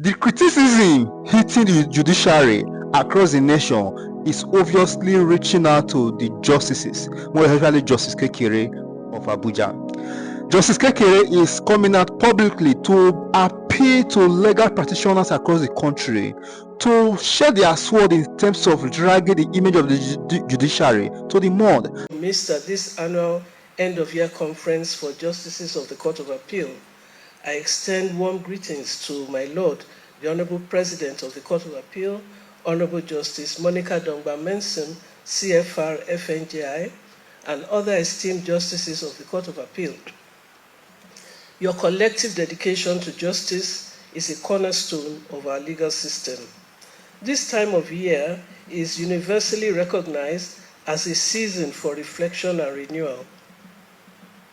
The criticism hitting the judiciary across the nation is obviously reaching out to the justices, more especially Justice Kekere of Abuja. Justice Kekere is coming out publicly to appeal to legal practitioners across the country to share their sword in terms of dragging the image of the judiciary to the mud. Missed at this annual end-of-year conference for justices of the Court of Appeal, I extend warm greetings to my Lord, the Honorable President of the Court of Appeal, Honorable Justice Monica Dongba-Mensem, CFR FNJI, and other esteemed justices of the Court of Appeal. Your collective dedication to justice is a cornerstone of our legal system. This time of year is universally recognized as a season for reflection and renewal.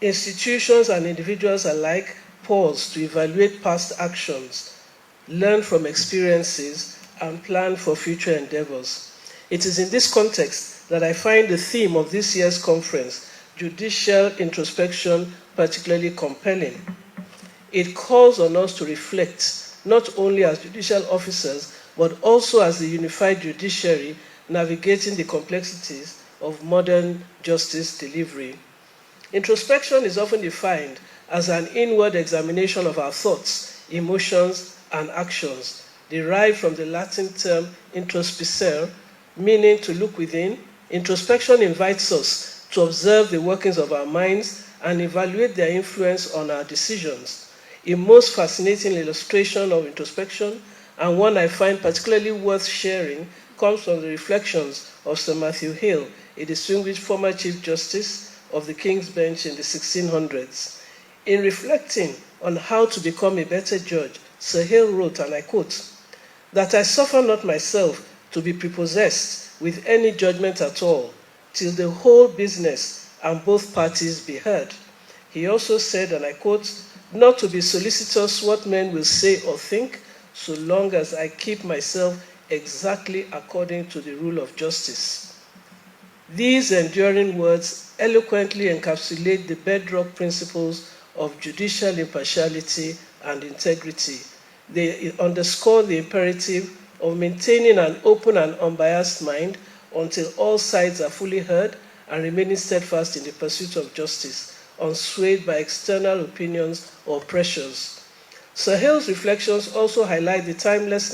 Institutions and individuals alike pause to evaluate past actions, learn from experiences, and plan for future endeavors. It is in this context that I find the theme of this year's conference, Judicial Introspection, particularly compelling. It calls on us to reflect, not only as judicial officers, but also as the unified judiciary navigating the complexities of modern justice delivery. Introspection is often defined as an inward examination of our thoughts, emotions, and actions, derived from the Latin term introspicere, meaning to look within. Introspection invites us to observe the workings of our minds and evaluate their influence on our decisions. A most fascinating illustration of introspection, and one I find particularly worth sharing, comes from the reflections of Sir Matthew Hale, a distinguished former Chief Justice of the King's Bench in the 1600s. In reflecting on how to become a better judge, Sir Hale wrote, and I quote, "That I suffer not myself to be prepossessed with any judgment at all, till the whole business and both parties be heard." He also said, and I quote, "Not to be solicitous what men will say or think, so long as I keep myself exactly according to the rule of justice." These enduring words eloquently encapsulate the bedrock principles of judicial impartiality and integrity. They underscore the imperative of maintaining an open and unbiased mind until all sides are fully heard and remaining steadfast in the pursuit of justice, unswayed by external opinions or pressures. Sir Hale's reflections also highlight the timeless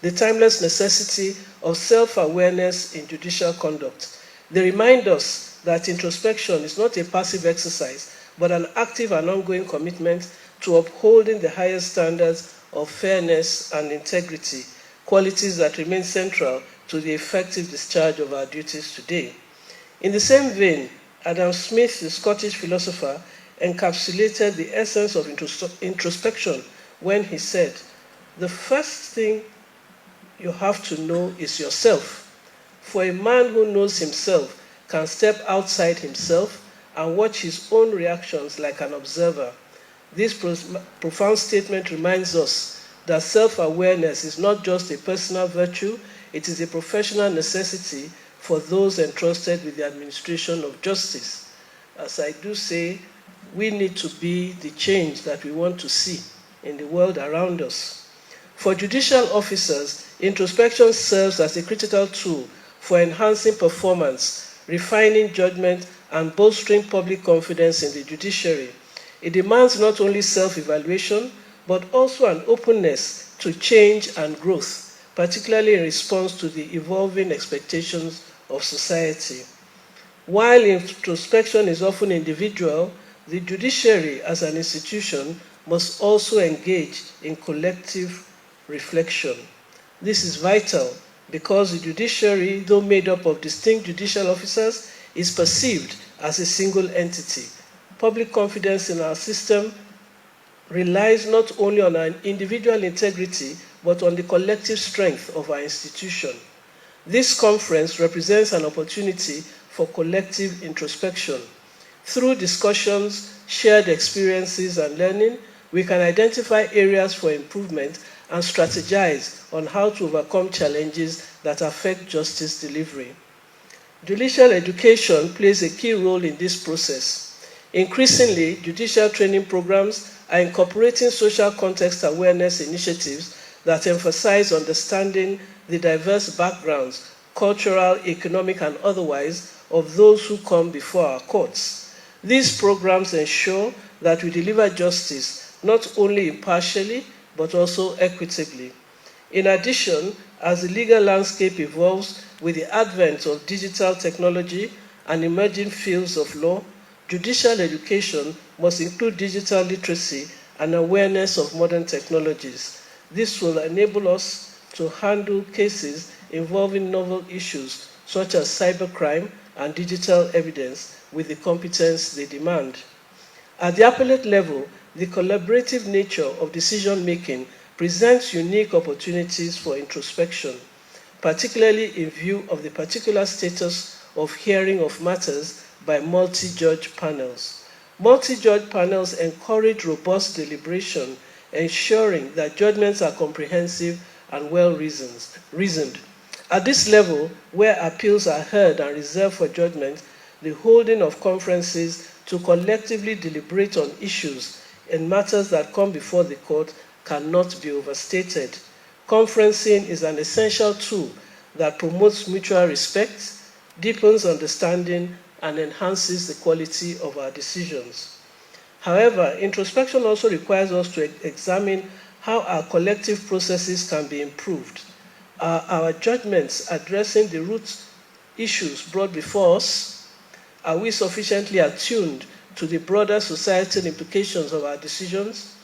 necessity of self-awareness in judicial conduct. They remind us that introspection is not a passive exercise, but an active and ongoing commitment to upholding the highest standards of fairness and integrity, qualities that remain central to the effective discharge of our duties today. In the same vein, Adam Smith, the Scottish philosopher, encapsulated the essence of introspection when he said, "The first thing you have to know is yourself. For a man who knows himself can step outside himself and watch his own reactions like an observer." This profound statement reminds us that self-awareness is not just a personal virtue, it is a professional necessity for those entrusted with the administration of justice. As I do say, we need to be the change that we want to see in the world around us. For judicial officers, introspection serves as a critical tool for enhancing performance, refining judgment, and bolstering public confidence in the judiciary. It demands not only self-evaluation, but also an openness to change and growth, particularly in response to the evolving expectations of society. While introspection is often individual, the judiciary as an institution must also engage in collective reflection. This is vital because the judiciary, though made up of distinct judicial officers, is perceived as a single entity. Public confidence in our system relies not only on our individual integrity, but on the collective strength of our institution. This conference represents an opportunity for collective introspection. Through discussions, shared experiences, and learning, we can identify areas for improvement and strategize on how to overcome challenges that affect justice delivery. Judicial education plays a key role in this process. Increasingly, judicial training programs are incorporating social context awareness initiatives that emphasize understanding the diverse backgrounds, cultural, economic, and otherwise, of those who come before our courts. These programs ensure that we deliver justice not only impartially, but also equitably. In addition, as the legal landscape evolves with the advent of digital technology and emerging fields of law, judicial education must include digital literacy and awareness of modern technologies. This will enable us to handle cases involving novel issues such as cybercrime and digital evidence with the competence they demand. At the appellate level, the collaborative nature of decision-making presents unique opportunities for introspection, particularly in view of the particular status of hearing of matters by multi-judge panels. Multi-judge panels encourage robust deliberation, ensuring that judgments are comprehensive and well-reasoned. At this level, where appeals are heard and reserved for judgment, the holding of conferences to collectively deliberate on issues and matters that come before the court cannot be overstated. Conferencing is an essential tool that promotes mutual respect, deepens understanding, and enhances the quality of our decisions. However, introspection also requires us to examine how our collective processes can be improved. Are our judgments addressing the root issues brought before us? Are we sufficiently attuned to the broader societal implications of our decisions?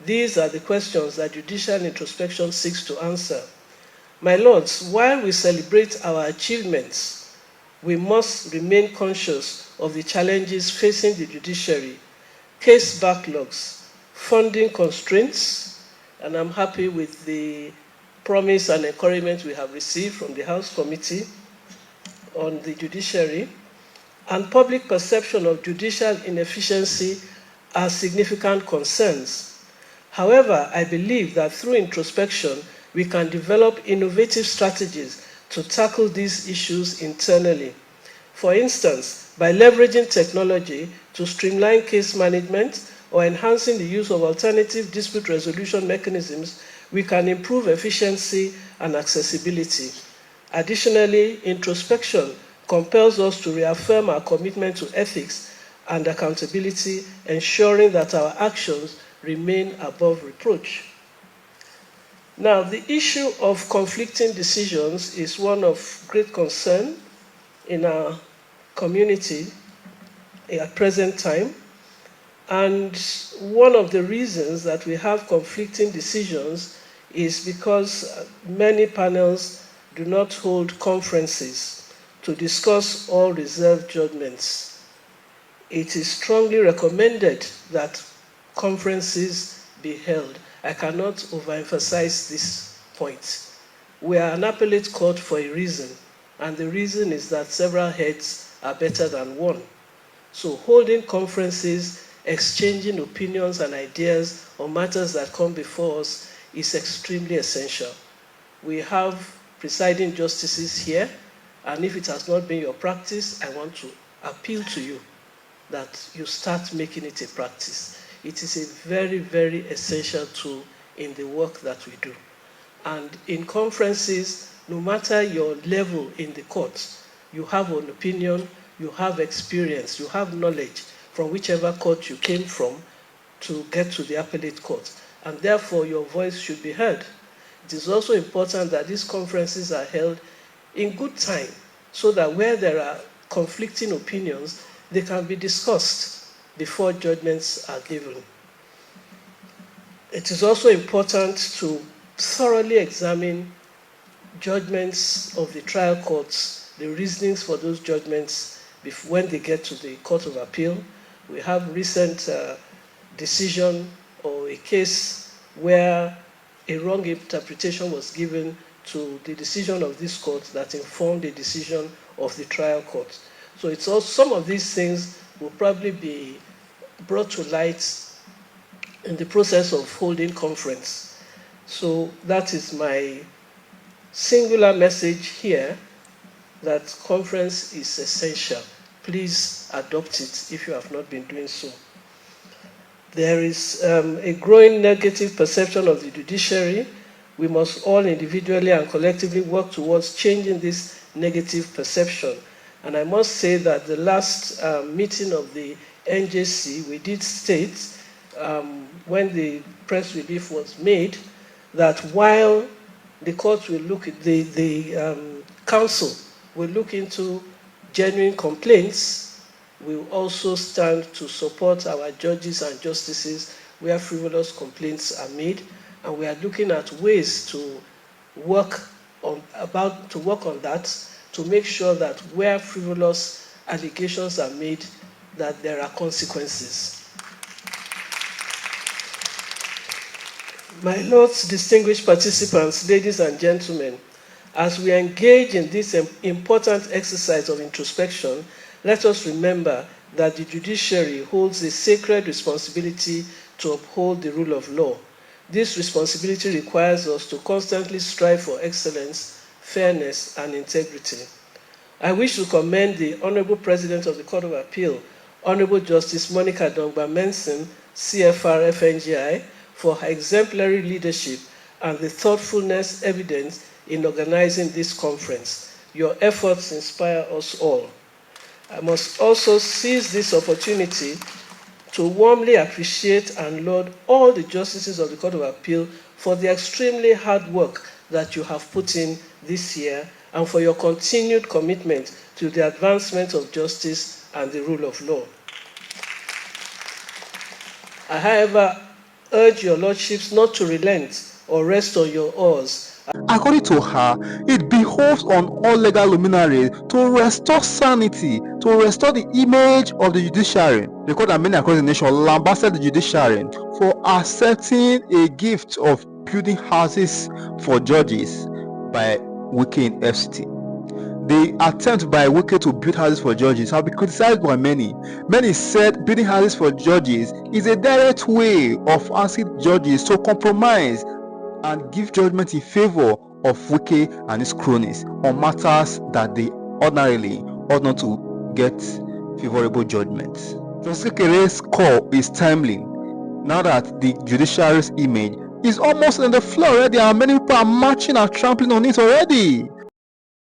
These are the questions that judicial introspection seeks to answer. My lords, while we celebrate our achievements, we must remain conscious of the challenges facing the judiciary, case backlogs, funding constraints, and I'm happy with the promise and encouragement we have received from the House Committee on the judiciary, and public perception of judicial inefficiency are significant concerns. However, I believe that through introspection, we can develop innovative strategies to tackle these issues internally. For instance, by leveraging technology to streamline case management or enhancing the use of alternative dispute resolution mechanisms, we can improve efficiency and accessibility. Additionally, introspection compels us to reaffirm our commitment to ethics and accountability, ensuring that our actions remain above reproach. Now, the issue of conflicting decisions is one of great concern in our community at present time. And one of the reasons that we have conflicting decisions is because many panels do not hold conferences to discuss all reserved judgments. It is strongly recommended that conferences be held. I cannot overemphasize this point. We are an appellate court for a reason, and the reason is that several heads are better than one. So holding conferences, exchanging opinions and ideas on matters that come before us is extremely essential. We have presiding justices here, and if it has not been your practice, I want to appeal to you that you start making it a practice. It is a very, very essential tool in the work that we do. And in conferences, no matter your level in the court, you have an opinion, you have experience, you have knowledge from whichever court you came from to get to the appellate court. And therefore, your voice should be heard. It is also important that these conferences are held in good time so that where there are conflicting opinions, they can be discussed before judgments are given. It is also important to thoroughly examine judgments of the trial courts, the reasonings for those judgments when they get to the Court of Appeal. We have recent decision or a case where a wrong interpretation was given to the decision of this court that informed the decision of the trial court. So it's also, some of these things will probably be brought to light in the process of holding conference. So that is my singular message here, that conference is essential. Please adopt it if you have not been doing so. There is a growing negative perception of the judiciary, We must all individually and collectively work towards changing this negative perception. And I must say that the last meeting of the NJC, we did state, when the press relief was made, that while the court will look at the council will look into genuine complaints, we will also stand to support our judges and justices where frivolous complaints are made, and we are looking at ways to work on that to make sure that where frivolous allegations are made, that there are consequences. My lords, distinguished participants, ladies and gentlemen, as we engage in this important exercise of introspection, let us remember that the judiciary holds a sacred responsibility to uphold the rule of law. This responsibility requires us to constantly strive for excellence, fairness, and integrity. I wish to commend the Honorable President of the Court of Appeal, Honorable Justice Monica Dongba-Mensing, CFR FNGI, for her exemplary leadership and the thoughtfulness evident in organizing this conference. Your efforts inspire us all. I must also seize this opportunity to warmly appreciate and laud all the justices of the Court of Appeal for the extremely hard work that you have put in this year and for your continued commitment to the advancement of justice and the rule of law. I, however, urge your lordships not to relent or rest on your oars. According to her, it behoves on all legal luminaries to restore sanity, to restore the image of the judiciary. The court and many across the nation lambasted the judiciary for accepting a gift of building houses for judges by Wike in FCT. The attempt by Wike to build houses for judges have been criticized by many. Many said building houses for judges is a direct way of asking judges to compromise and give judgment in favor of Wike and his cronies on matters that they ordinarily ought not to get favorable judgments. Justice Kekere's call is timely now that the judiciary's image is almost on the floor already, and many people are marching and trampling on it already.